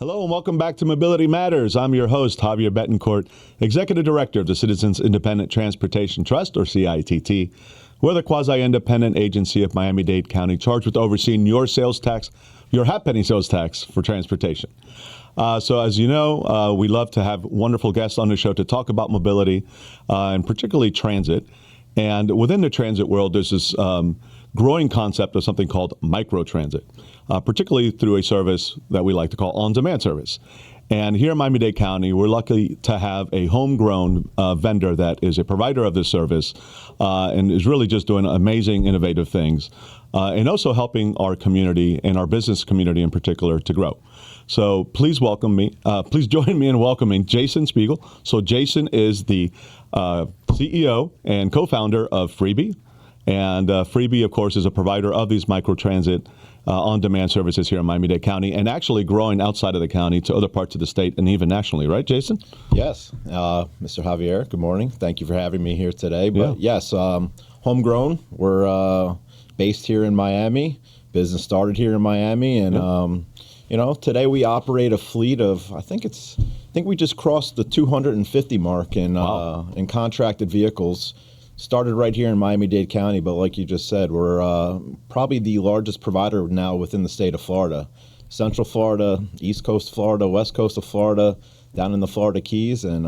Hello and welcome back to Mobility Matters. I'm your host, Javier Betancourt, Executive Director of the Citizens Independent Transportation Trust, or CITT. We're the quasi-independent agency of Miami-Dade County charged with overseeing your sales tax, your half-penny sales tax for transportation. So as you know, we love to have wonderful guests on the show to talk about mobility and particularly transit. And within the transit world, there's this growing concept of something called microtransit, particularly through a service that we like to call on-demand service. And here in Miami-Dade County, we're lucky to have a homegrown vendor that is a provider of this service and is really just doing amazing, innovative things, and also helping our community and our business community in particular to grow. So please join me in welcoming Jason Spiegel. So Jason is the CEO and co-founder of Freebee. And Freebee, of course, is a provider of these microtransit on-demand services here in Miami-Dade County and actually growing outside of the county to other parts of the state and even nationally. Right, Jason? Yes. Mr. Javier, good morning. Thank you for having me here today. But yes, homegrown. We're based here in Miami. Business started here in Miami. And, today we operate a fleet of, I think we just crossed the 250 mark in contracted vehicles. Started right here in Miami-Dade County, but like you just said, we're probably the largest provider now within the state of Florida. Central Florida, East Coast Florida, West Coast of Florida, down in the Florida Keys, and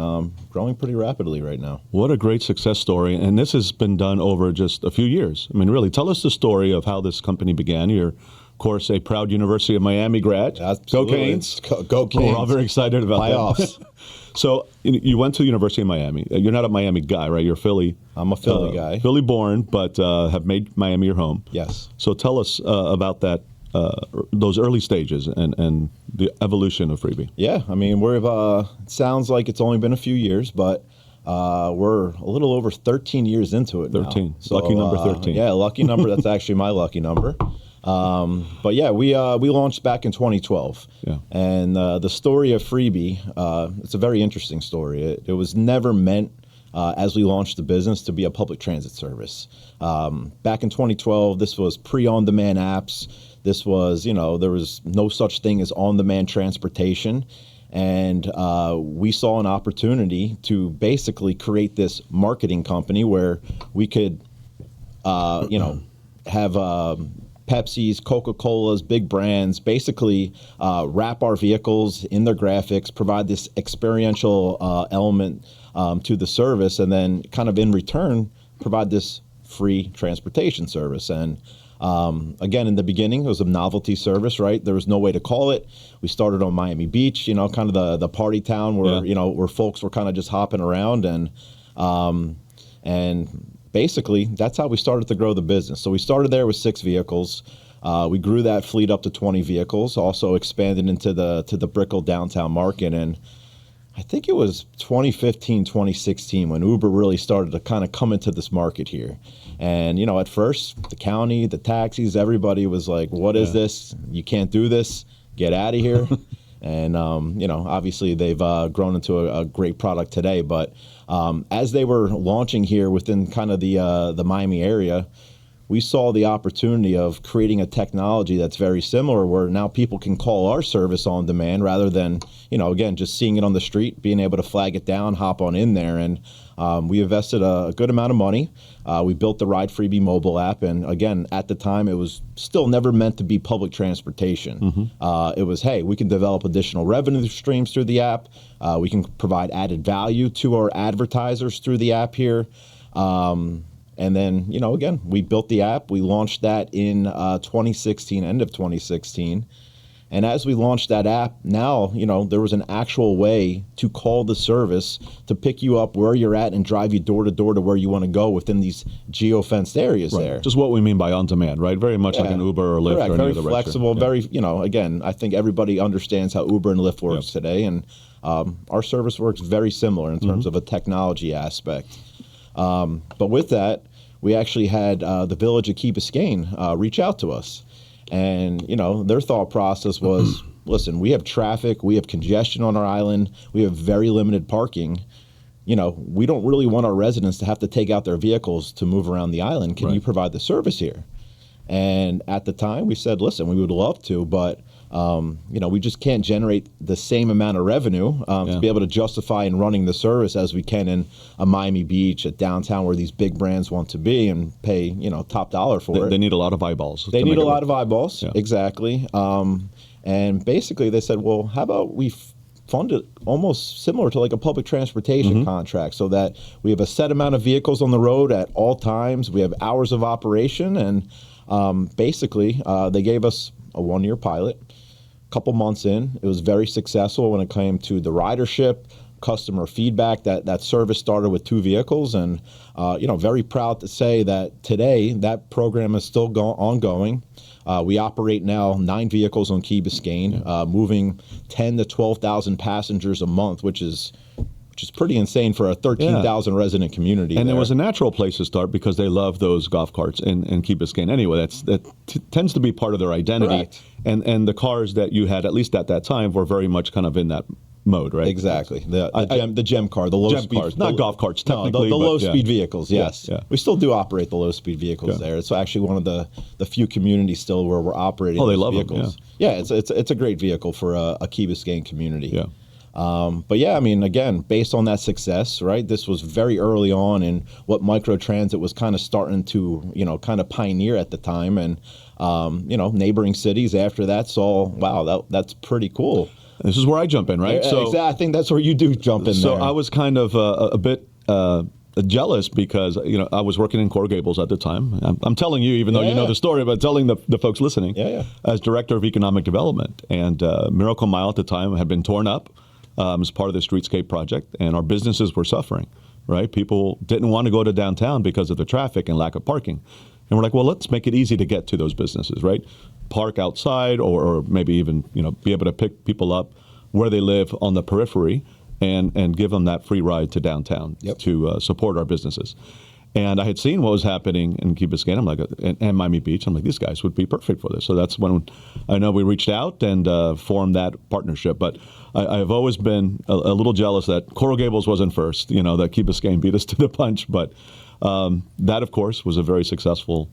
growing pretty rapidly right now. What a great success story, and this has been done over just a few years. I mean, really, tell us the story of how this company began. You're, of course, a proud University of Miami grad. Absolutely. Go Canes. Go Canes. We're all very excited about Playoffs. that. So you went to the University of Miami. You're not a Miami guy, right? You're Philly. I'm a Philly guy. Philly born, but have made Miami your home. Yes. So tell us about that, those early stages and the evolution of Freebee. Yeah, I mean, it sounds like it's only been a few years, but we're a little over 13 years into it 13. now. So, lucky number 13. Yeah, lucky number. That's actually my lucky number. But yeah, we launched back in 2012. Yeah. And the story of Freebee, it's a very interesting story. It was never meant, as we launched the business, to be a public transit service. Back in 2012, this was pre-on-demand apps. This was, there was no such thing as on-demand transportation. And we saw an opportunity to basically create this marketing company where we could, have Pepsi's, Coca-Cola's, big brands, basically wrap our vehicles in their graphics, provide this experiential element to the service, and then kind of in return, provide this free transportation service. And again, in the beginning, it was a novelty service, right? There was no way to call it. We started on Miami Beach, kind of the party town where, where folks were kind of just hopping around. And basically, that's how we started to grow the business. So we started there with 6 vehicles. We grew that fleet up to 20 vehicles, also expanded into the Brickell downtown market. And I think it was 2015, 2016 when Uber really started to kind of come into this market here. And, at first, the county, the taxis, everybody was like, what is this? You can't do this. Get out of here. And, obviously they've grown into a great product today. But as they were launching here within kind of the Miami area, we saw the opportunity of creating a technology that's very similar where now people can call our service on demand rather than, again, just seeing it on the street, being able to flag it down, hop on in there. And we invested a good amount of money. We built the Ride Freebee mobile app. And again, at the time, it was still never meant to be public transportation. Mm-hmm. It was, hey, we can develop additional revenue streams through the app. We can provide added value to our advertisers through the app here. And then, again, we built the app. We launched that in 2016, end of 2016. And as we launched that app, now, there was an actual way to call the service to pick you up where you're at and drive you door to door to where you want to go within these geo-fenced areas there. Just what we mean by on demand, right? Very much like an Uber or Lyft. Correct. Or very any other flexible, very, again, I think everybody understands how Uber and Lyft works today. And our service works very similar in terms of a technology aspect. But with that, we actually had the village of Key Biscayne reach out to us. And, their thought process was, listen, we have traffic, we have congestion on our island, we have very limited parking. We don't really want our residents to have to take out their vehicles to move around the island. Can you provide the service here? And at the time, we said, listen, we would love to, but we just can't generate the same amount of revenue to be able to justify in running the service as we can in a Miami Beach, at downtown, where these big brands want to be and pay, top dollar for it. They need a lot of eyeballs. They need a lot of eyeballs, exactly. And basically they said, well, how about we fund it almost similar to like a public transportation contract, so that we have a set amount of vehicles on the road at all times. We have hours of operation, and basically they gave us a 1-year pilot. Couple months in, it was very successful when it came to the ridership, customer feedback. That service started with 2 vehicles, and very proud to say that today that program is still ongoing. We operate now 9 vehicles on Key Biscayne, moving 10 to 12,000 passengers a month, which is pretty insane for a 13,000 resident community. And there. It was a natural place to start because they love those golf carts in Key Biscayne anyway. That tends to be part of their identity. Correct. And the cars that you had, at least at that time, were very much kind of in that mode, right? Exactly. The gem car, the low speed cars, not golf carts technically. No, the low speed vehicles, yes. Yeah. We still do operate the low speed vehicles there. It's actually one of the few communities still where we're operating they those love vehicles. them, it's a great vehicle for a Key Biscayne community. Yeah. But again, based on that success, right, this was very early on in what microtransit was kind of starting to, kind of pioneer at the time. And, neighboring cities after that saw, wow, that's pretty cool. This is where I jump in, right? So I think that's where you do jump in there. So I was kind of a bit jealous because, I was working in Gables at the time. I'm telling you, even though you know the story, but telling the folks listening, as Director of Economic Development. And Miracle Mile at the time had been torn up as part of the Streetscape project, and our businesses were suffering, right? People didn't want to go to downtown because of the traffic and lack of parking. And we're like, well, let's make it easy to get to those businesses, right? Park outside, or maybe even, be able to pick people up where they live on the periphery and give them that free ride to downtown to support our businesses. And I had seen what was happening in Key Biscayne. I'm like, and Miami Beach. I'm like, these guys would be perfect for this. So that's when I know we reached out and formed that partnership. But I've always been a little jealous that Coral Gables wasn't first, that Key Biscayne beat us to the punch. But that, of course, was a very successful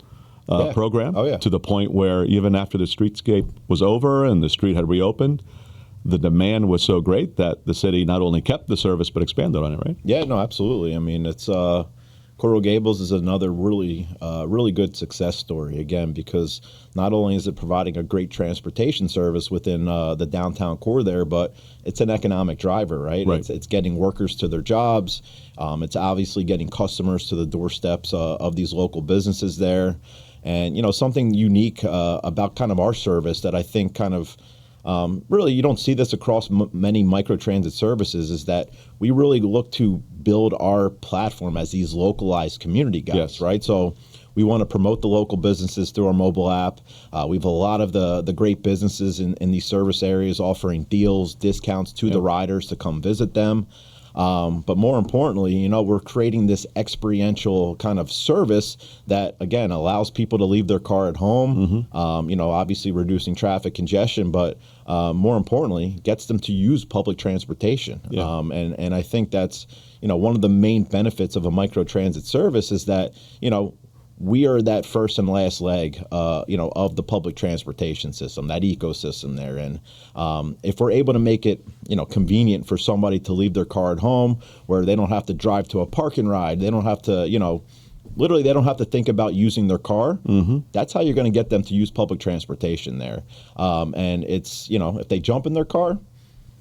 program to the point where even after the streetscape was over and the street had reopened, the demand was so great that the city not only kept the service but expanded on it, right? Yeah, no, absolutely. I mean, it's Coral Gables is another really good success story, again, because not only is it providing a great transportation service within the downtown core there, but it's an economic driver, right? It's getting workers to their jobs. It's obviously getting customers to the doorsteps of these local businesses there. And, something unique about kind of our service that I think kind of really, you don't see this across many microtransit services, is that we really look to build our platform as these localized community guys, right? So we want to promote the local businesses through our mobile app. We have a lot of the great businesses in these service areas offering deals, discounts to the riders to come visit them. But more importantly, we're creating this experiential kind of service that, again, allows people to leave their car at home, obviously reducing traffic congestion, but more importantly, gets them to use public transportation. And I think that's, one of the main benefits of a microtransit service is that, we are that first and last leg, of the public transportation system, that ecosystem there. And if we're able to make it, convenient for somebody to leave their car at home, where they don't have to drive to a park and ride, they don't have to, literally they don't have to think about using their car. That's how you're going to get them to use public transportation there. And it's, if they jump in their car,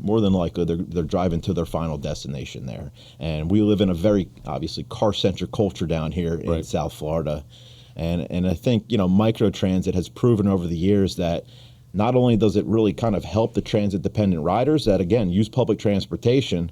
more than likely they're driving to their final destination there. And we live in a very, obviously, car-centric culture down here in South Florida. And I think, microtransit has proven over the years that not only does it really kind of help the transit-dependent riders that, again, use public transportation,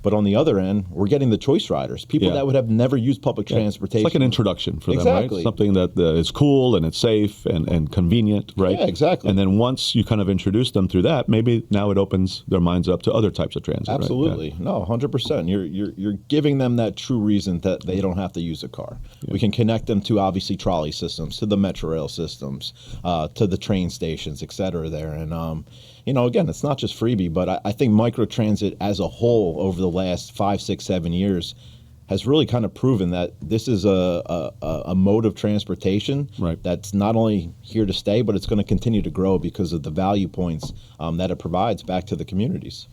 but on the other end, we're getting the choice riders, people that would have never used public transportation. It's like an introduction for them, right? Something that is cool and it's safe and convenient, right? Yeah, exactly. And then once you kind of introduce them through that, maybe now it opens their minds up to other types of transit. Absolutely. Right? No, 100%. You're giving them that true reason that they don't have to use a car. We can connect them to, obviously, trolley systems, to the metro rail systems, to the train stations, et cetera there. And, again, it's not just Freebee, but I think microtransit as a whole over the last 5, 6, 7 years has really kind of proven that this is a mode of transportation Right. that's not only here to stay, but it's going to continue to grow because of the value points that it provides back to the communities.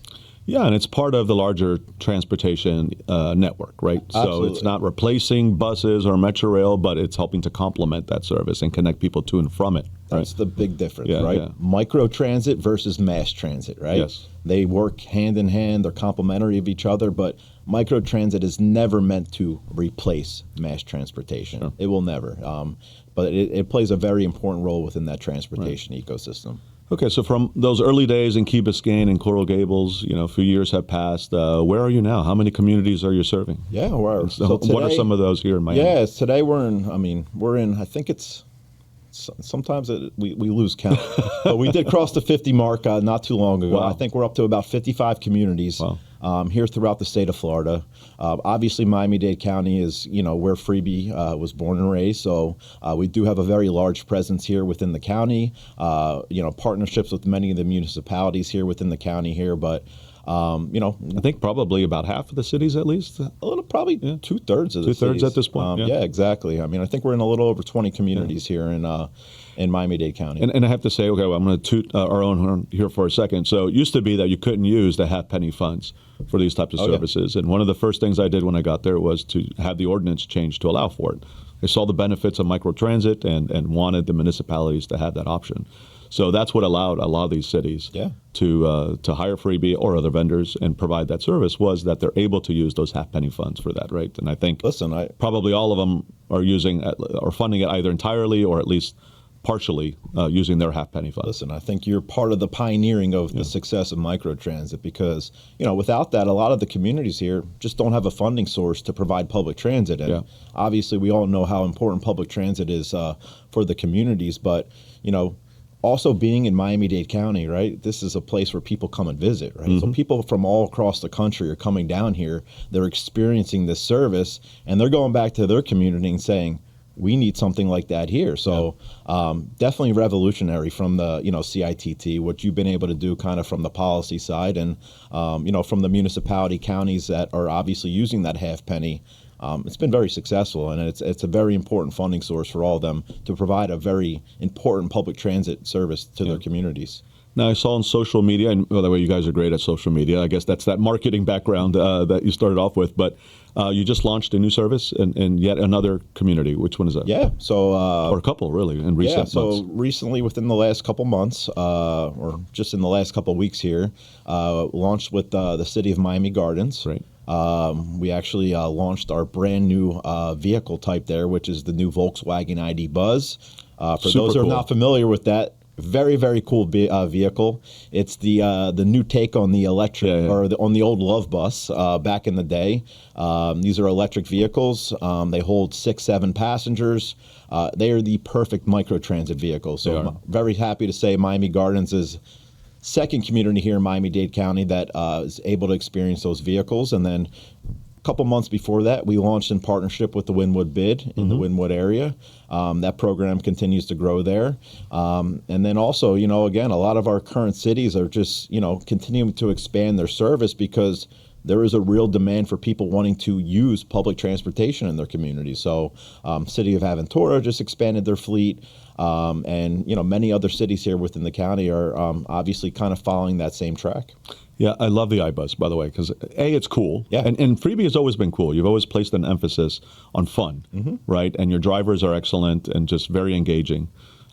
Yeah, and it's part of the larger transportation network, right? So Absolutely. it's not replacing buses or Metro Rail, but it's helping to complement that service and connect people to and from it. That's the big difference, Yeah, right? yeah. Micro transit versus mass transit, right? Yes. They work hand in hand, they're complementary of each other, but micro transit is never meant to replace mass transportation. Sure. It will never. But it plays a very important role within that transportation ecosystem. Okay, so from those early days in Key Biscayne and Coral Gables, a few years have passed. Where are you now? How many communities are you serving? Yeah, What are some of those here in Miami? Yeah, today we're in, I think it's, sometimes we lose count. But we did cross the 50 mark not too long ago. Wow. I think we're up to about 55 communities here throughout the state of Florida. Obviously, Miami-Dade County is, where Freebee was born and raised. So we do have a very large presence here within the county, partnerships with many of the municipalities here within the county here. But I think probably about half of the cities at least. probably 2/3 of the Two-thirds cities. at this point, yeah. Yeah, exactly. I think we're in a little over 20 communities here in Miami-Dade County. And I have to say, okay, well, I'm going to toot our own horn here for a second. So it used to be that you couldn't use the half-penny funds for these types of services. And one of the first things I did when I got there was to have the ordinance changed to allow for it. I saw the benefits of microtransit and wanted the municipalities to have that option. So that's what allowed a lot of these cities to hire Freebee or other vendors and provide that service, was that they're able to use those half-penny funds for that, right? And I think probably all of them are using or funding it either entirely or at least partially using their half-penny funds. Listen, I think you're part of the pioneering of the success of microtransit because, without that, a lot of the communities here just don't have a funding source to provide public transit. And obviously, we all know how important public transit is for the communities, but, also being in Miami-Dade County, right, this is a place where people come and visit, right? Mm-hmm. So people from all across the country are coming down here. They're experiencing this service, and they're going back to their community and saying, we need something like that here. So definitely revolutionary from the, CITT, what you've been able to do kind of from the policy side and, from the municipality counties that are obviously using that half penny. It's been very successful, and it's a very important funding source for all of them to provide a very important public transit service to their communities. Now, I saw on social media, and by the way, you guys are great at social media. I guess that's that marketing background that you started off with. But you just launched a new service in yet another community. Which one is that? Yeah, so or a couple, really, in recent months. So recently, within the last couple months, or just in the last couple weeks here, launched with the city of Miami Gardens. Right. We actually launched our brand new vehicle type there, which is the new Volkswagen ID Buzz. For those who are not familiar with that, very, very cool vehicle. It's the new take on the electric or on the old Love Bus back in the day. These are electric vehicles. They hold 6-7 passengers. They are the perfect microtransit vehicle. So I'm very happy to say Miami Gardens is second community here in Miami-Dade County that is able to experience those vehicles. And then a couple months before that, we launched in partnership with the Wynwood Bid in the Wynwood area. That program continues to grow there. And then also, again, a lot of our current cities are just, continuing to expand their service because there is a real demand for people wanting to use public transportation in their community. So City of Aventura just expanded their fleet. And, many other cities here within the county are obviously kind of following that same track. Yeah, I love the iBus, by the way, because A, it's cool. Yeah. And Freebee has always been cool. You've always placed an emphasis on fun, right? And your drivers are excellent and just very engaging.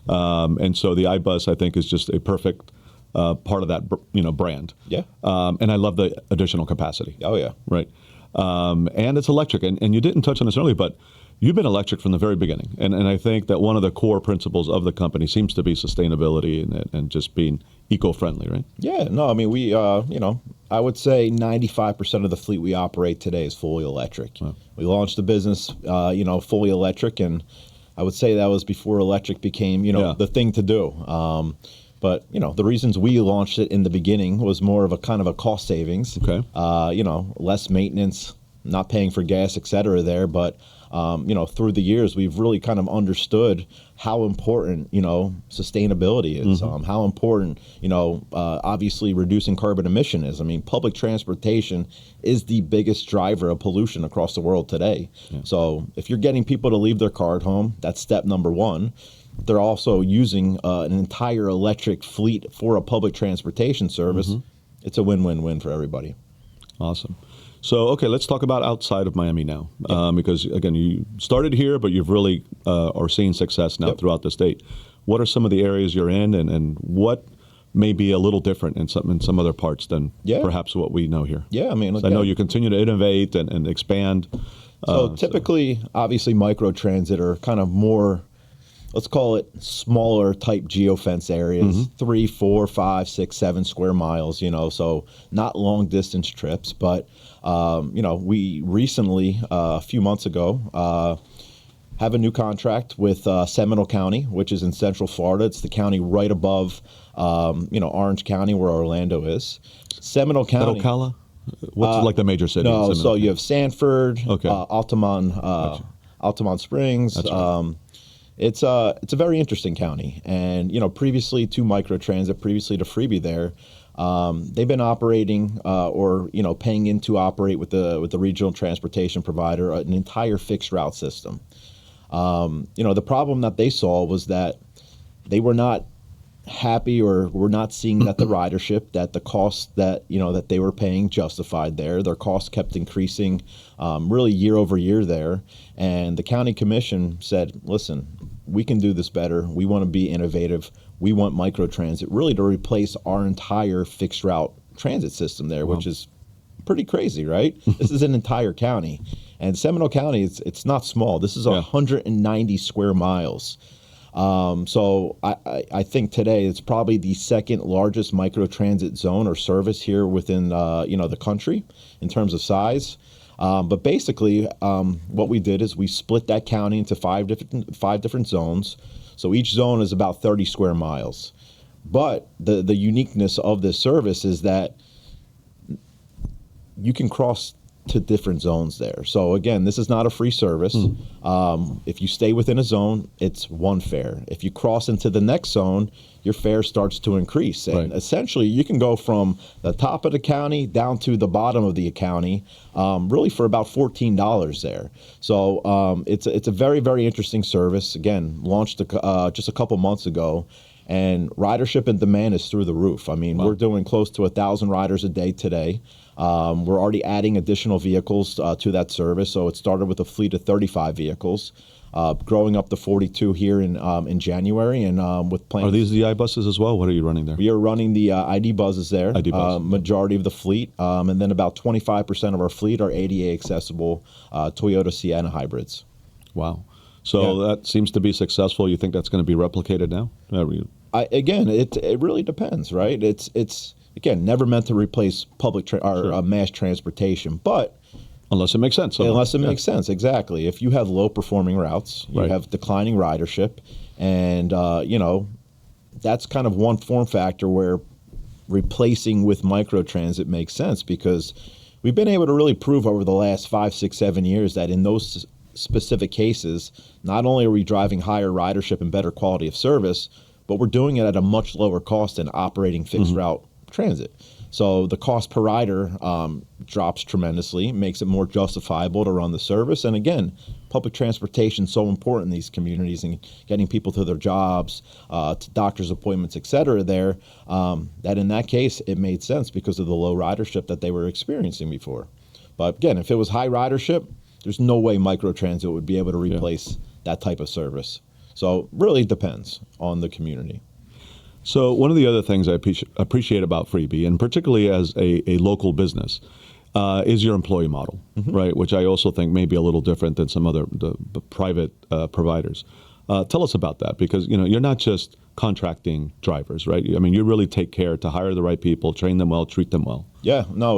And so the iBus, I think, is just a perfect part of that, brand. Yeah. And I love the additional capacity. Oh, yeah. Right. And it's electric. And you didn't touch on this earlier, but you've been electric from the very beginning. And I think that one of the core principles of the company seems to be sustainability and just being eco-friendly, right? Yeah, no, we, I would say 95% of the fleet we operate today is fully electric. Wow. We launched the business, fully electric, and I would say that was before electric became, the thing to do. But, the reasons we launched it in the beginning was more of a kind of a cost savings. Okay. Less maintenance, not paying for gas, et cetera there. But through the years, we've really kind of understood how important, sustainability is, how important, obviously reducing carbon emission is. I mean, public transportation is the biggest driver of pollution across the world today. Yeah. So if you're getting people to leave their car at home, that's step number one. They're also using an entire electric fleet for a public transportation service. It's a win-win-win for everybody. Awesome. So, okay, let's talk about outside of Miami now, because, again, you started here, but you've really are seeing success now throughout the state. What are some of the areas you're in, and what may be a little different in some other parts than perhaps what we know here? Yeah, I mean, I know you continue to innovate and expand. So typically, obviously, microtransit are kind of more, let's call it smaller type geofence areas, 3, 4, 5, 6, 7 square miles, so not long distance trips. But, we recently, a few months ago, have a new contract with Seminole County, which is in Central Florida. It's the county right above, Orange County, where Orlando is. Seminole County. Ocala? What's like the major city? No, so you have Sanford, Okay. Altamont Springs. That's right. It's a very interesting county, and previously to microtransit, previously to Freebee, there, they've been operating or paying in to operate with the regional transportation provider an entire fixed route system. The problem that they saw was that they were not happy or were not seeing that the ridership, that the costs that that they were paying justified there. Their costs kept increasing really year over year there, and the county commission said, listen, we can do this better. We want to be innovative. We want microtransit really to replace our entire fixed route transit system there, which is pretty crazy, right? This is an entire county, and Seminole County, it's not small. This is 190 square miles. So I think today it's probably the second largest microtransit zone or service here within the country in terms of size. But basically, what we did is we split that county into five different zones. So each zone is about 30 square miles. But the uniqueness of this service is that you can cross to different zones there. So again, this is not a free service. If you stay within a zone, it's one fare. If you cross into the next zone, your fare starts to increase. And essentially, you can go from the top of the county down to the bottom of the county, really for about $14 there. So it's a very, very interesting service. Again, launched just a couple months ago. And ridership and demand is through the roof. I mean, we're doing close to 1,000 riders a day today. We're already adding additional vehicles to that service. So it started with a fleet of 35 vehicles, growing up to 42 here in January, and with plans. Are these the iBuses as well? What are you running there? We are running the ID buses there. ID buses. Majority of the fleet, and then about 25% of our fleet are ADA accessible Toyota Sienna hybrids. Wow. So that seems to be successful. You think that's going to be replicated now? Again, it really depends, right? It's again never meant to replace public mass transportation, but unless it makes sense. Unless it makes sense, exactly. If you have low performing routes, you have declining ridership, and that's kind of one form factor where replacing with microtransit makes sense, because we've been able to really prove over the last 5, 6, 7 years that in those specific cases, not only are we driving higher ridership and better quality of service, but we're doing it at a much lower cost than operating fixed route transit. So the cost per rider drops tremendously, makes it more justifiable to run the service. And again, public transportation is so important in these communities and getting people to their jobs, to doctor's appointments, et cetera, there, that in that case, it made sense because of the low ridership that they were experiencing before. But again, if it was high ridership, there's no way microtransit would be able to replace that type of service. So really depends on the community. So one of the other things I appreciate about Freebee, and particularly as a local business, is your employee model, right? Which I also think may be a little different than some other the private providers. Tell us about that, because you're not just contracting drivers, right? I mean, you really take care to hire the right people, train them well, treat them well. Yeah, no,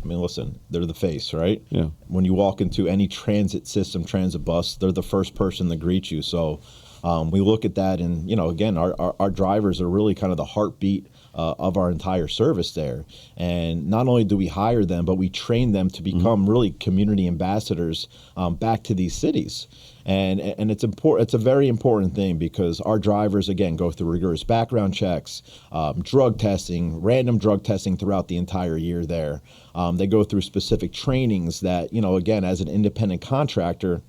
listen, they're the face, right? Yeah. When you walk into any transit system, transit bus, they're the first person that greets you. So we look at that, and again, our drivers are really kind of the heartbeat of our entire service there. And not only do we hire them, but we train them to become really community ambassadors back to these cities. And it's important. It's a very important thing because our drivers, again, go through rigorous background checks, drug testing, random drug testing throughout the entire year there. They go through specific trainings that, again, as an independent contractor,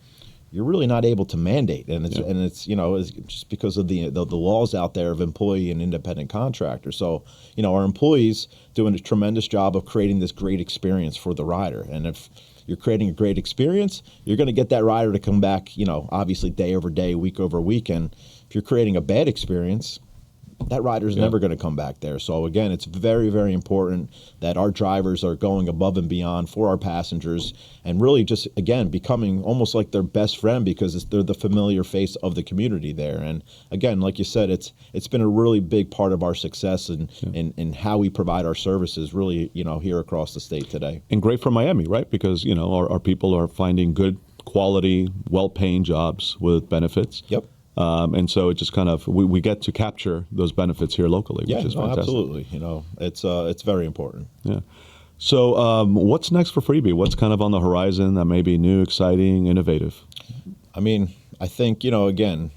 you're really not able to mandate, and it's it's just because of the laws out there of employee and independent contractor. So our employees doing a tremendous job of creating this great experience for the rider, and if you're creating a great experience, you're going to get that rider to come back, obviously day over day, week over week. And if you're creating a bad experience, that rider's never going to come back there. So again, it's very, very important that our drivers are going above and beyond for our passengers and really just, again, becoming almost like their best friend because they're the familiar face of the community there. And again, like you said, it's been a really big part of our success in how we provide our services really, here across the state today. And great for Miami, right? Because, our people are finding good quality, well-paying jobs with benefits. Yep. And so it just kind of, we get to capture those benefits here locally, which is fantastic. Absolutely. It's very important. Yeah. So what's next for Freebee? What's kind of on the horizon that may be new, exciting, innovative? I mean, I think, again,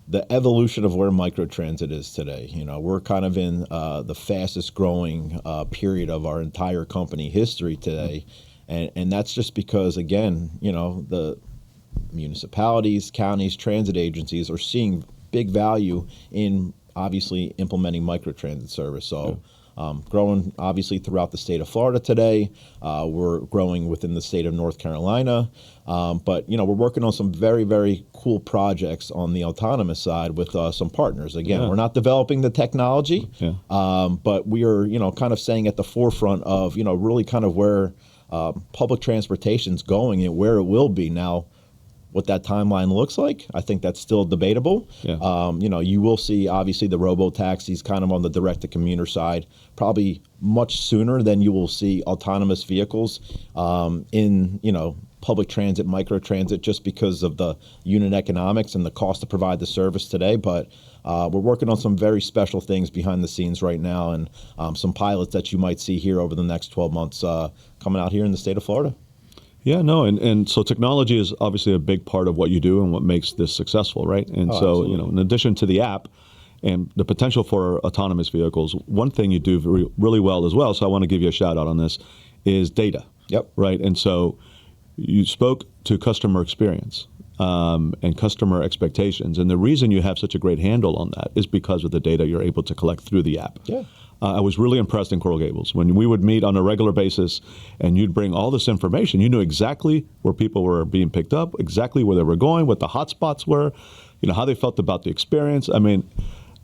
the evolution of where microtransit is today, we're kind of in the fastest growing period of our entire company history today. And that's just because, again, the municipalities, counties, transit agencies are seeing big value in obviously implementing microtransit service. So growing obviously throughout the state of Florida today. We're growing within the state of North Carolina. But, we're working on some very, very cool projects on the autonomous side with some partners. Again, we're not developing the technology, but we are, kind of staying at the forefront of, really kind of where public transportation's going and where it will be. Now, what that timeline looks like, I think that's still debatable. You will see obviously the robo-taxis kind of on the direct-to-commuter side probably much sooner than you will see autonomous vehicles in public transit, microtransit, just because of the unit economics and the cost to provide the service today. But we're working on some very special things behind the scenes right now, and some pilots that you might see here over the next 12 months coming out here in the state of Florida. Yeah, no, and so technology is obviously a big part of what you do and what makes this successful, right? And so, absolutely. In addition to the app and the potential for autonomous vehicles, one thing you do really well as well, so I want to give you a shout out on this, is data. Yep. Right, and so you spoke to customer experience and customer expectations, and the reason you have such a great handle on that is because of the data you're able to collect through the app. Yeah. I was really impressed in Coral Gables. When we would meet on a regular basis and you'd bring all this information, you knew exactly where people were being picked up, exactly where they were going, what the hot spots were, how they felt about the experience. I mean,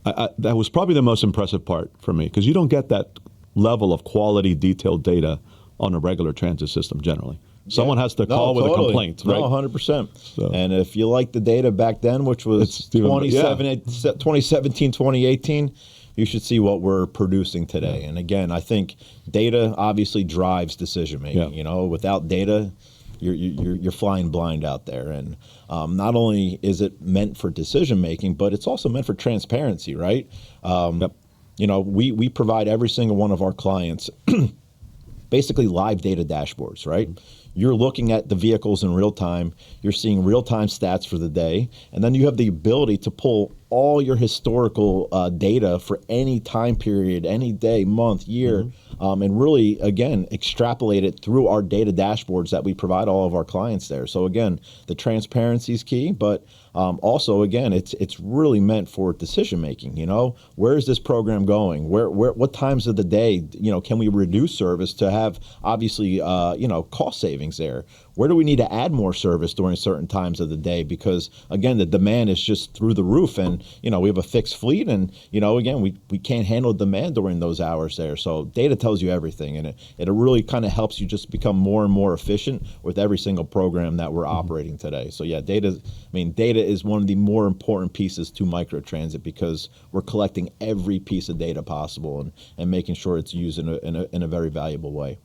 that was probably the most impressive part for me because you don't get that level of quality, detailed data on a regular transit system genergenerally. Someone has to call with a complaint, right? No, 100%. So. And if you like the data back then, which was 2017, 2018, you should see what we're producing today. And again, I think data obviously drives decision making. Without data, you're flying blind out there. And not only is it meant for decision making, but it's also meant for transparency, right? We provide every single one of our clients basically live data dashboards, right? You're looking at the vehicles in real time. You're seeing real time stats for the day. And then you have the ability to pull all your historical data for any time period, any day, month, year, and really, again, extrapolate it through our data dashboards that we provide all of our clients there. So again, the transparency is key, but also, again, it's really meant for decision making. Where is this program going? What times of the day, can we reduce service to have obviously, cost savings there? Where do we need to add more service during certain times of the day? Because again, the demand is just through the roof, and we have a fixed fleet, and again, we can't handle demand during those hours there. So data tells you everything, and it really kind of helps you just become more and more efficient with every single program that we're operating today. So yeah, data is one of the more important pieces to microtransit because we're collecting every piece of data possible and making sure it's used in a very valuable way.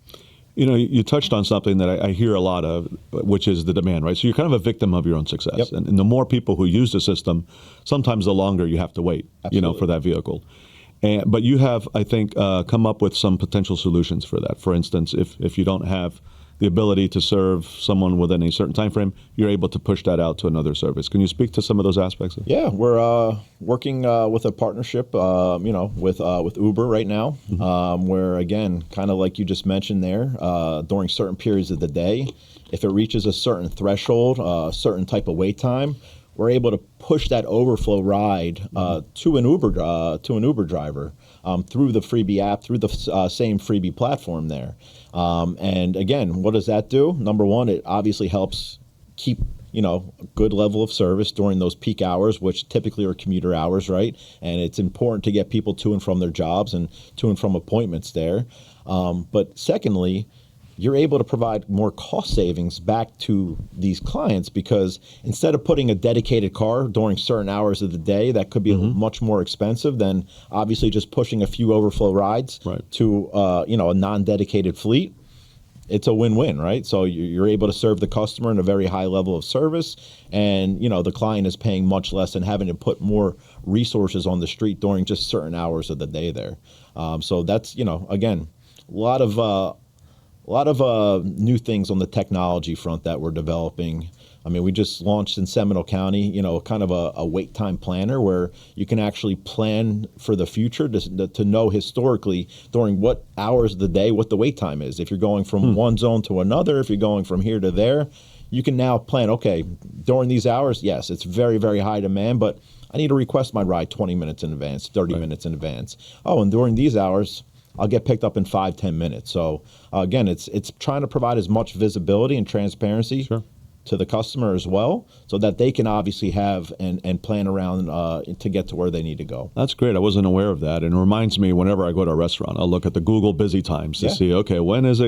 You touched on something that I hear a lot of, which is the demand, right? So you're kind of a victim of your own success. Yep. And the more people who use the system, sometimes the longer you have to wait, Absolutely. For that vehicle. But you have, I think, come up with some potential solutions for that. For instance, if you don't have the ability to serve someone within a certain time frame, you're able to push that out to another service. Can you speak to some of those aspects? Yeah, we're working with a partnership, with Uber right now, where, again, kind of like you just mentioned there, during certain periods of the day, if it reaches a certain threshold, a certain type of wait time, we're able to push that overflow ride to an Uber driver through the Freebee app, through the same Freebee platform there. And again, what does that do? Number one, it obviously helps keep a good level of service during those peak hours, which typically are commuter hours, right? And it's important to get people to and from their jobs and to and from appointments there. But secondly, you're able to provide more cost savings back to these clients, because instead of putting a dedicated car during certain hours of the day that could be much more expensive than obviously just pushing a few overflow rides to a non-dedicated fleet, it's a win-win, right? So you're able to serve the customer in a very high level of service, and the client is paying much less and having to put more resources on the street during just certain hours of the day there. So that's again, a lot of new things on the technology front that we're developing. I mean, we just launched in Seminole County, kind of a wait time planner where you can actually plan for the future to know historically during what hours of the day what the wait time is. If you're going from one zone to another, if you're going from here to there, you can now plan, okay, during these hours, yes, it's very, very high demand, but I need to request my ride 20 minutes in advance, 30 minutes in advance. Oh, and during these hours, I'll get picked up in 5-10 minutes. So again, it's trying to provide as much visibility and transparency to the customer as well, so that they can obviously have and plan around to get to where they need to go. That's great. I wasn't aware of that. And it reminds me, whenever I go to a restaurant, I'll look at the Google busy times to see, okay, when is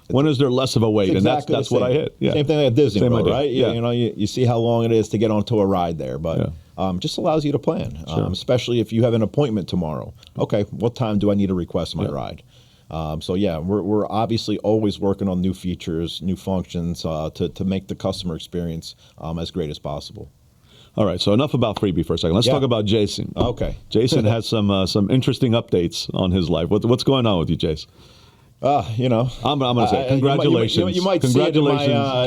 when is there less of a wait? Exactly, and that's what I hit. Yeah. Same thing at Disney World, right? Yeah. You see how long it is to get onto a ride there, but just allows you to plan, especially if you have an appointment tomorrow. Okay, what time do I need to request my ride? We're obviously always working on new features, new functions to make the customer experience as great as possible. All right, so enough about Freebee for a second. Let's talk about Jason. Okay. Jason has some interesting updates on his life. What's going on with you, Jace? I'm going to say congratulations. You might see it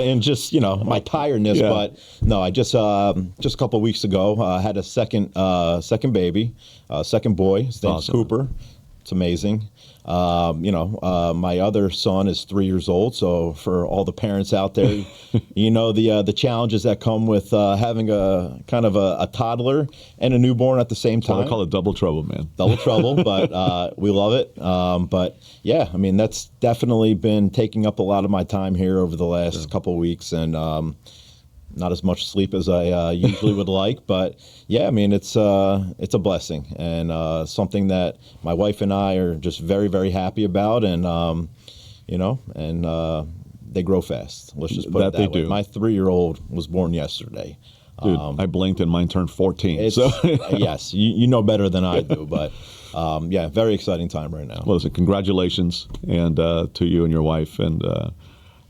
in just my tiredness, but no, I just a couple of weeks ago had a second baby, second boy. His name's Cooper. It's amazing. My other son is 3 years old. So for all the parents out there, the challenges that come with having a kind of a toddler and a newborn at the same time. Well, I call it double trouble, man. Double trouble, but we love it. But yeah, I mean, that's definitely been taking up a lot of my time here over the last couple of weeks, and not as much sleep as I usually would like, but yeah, I mean, it's a blessing, and something that my wife and I are just very, very happy about, and they grow fast. Let's just put it that way. My 3-year-old was born yesterday. Dude, I blinked and mine turned 14. So yes, you know better than I do, but very exciting time right now. Well, listen, congratulations, and to you and your wife, and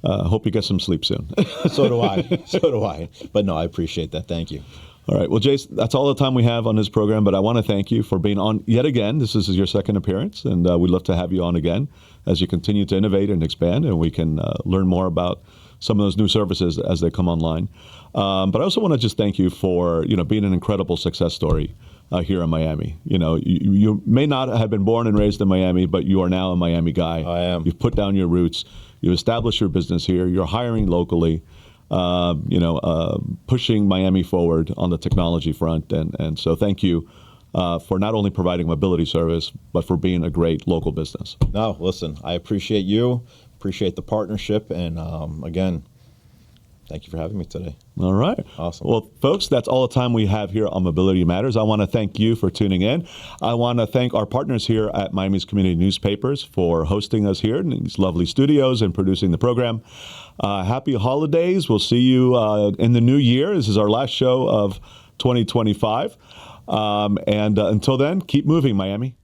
hope you get some sleep soon. So do I. But no, I appreciate that. Thank you. All right. Well, Jace, that's all the time we have on this program, but I want to thank you for being on yet again. This is your second appearance, and we'd love to have you on again as you continue to innovate and expand, and we can learn more about some of those new services as they come online. But I also want to just thank you for being an incredible success story here in Miami. You may not have been born and raised in Miami, but you are now a Miami guy. I am. You've put down your roots. You established your business here. You're hiring locally. Pushing Miami forward on the technology front. And so thank you for not only providing mobility service, but for being a great local business. No, listen, I appreciate you, appreciate the partnership, and again, thank you for having me today. All right. Awesome. Well, folks, that's all the time we have here on Mobility Matters. I want to thank you for tuning in. I want to thank our partners here at Miami's Community Newspapers for hosting us here in these lovely studios and producing the program. Happy holidays. We'll see you in the new year. This is our last show of 2025. And until then, keep moving, Miami.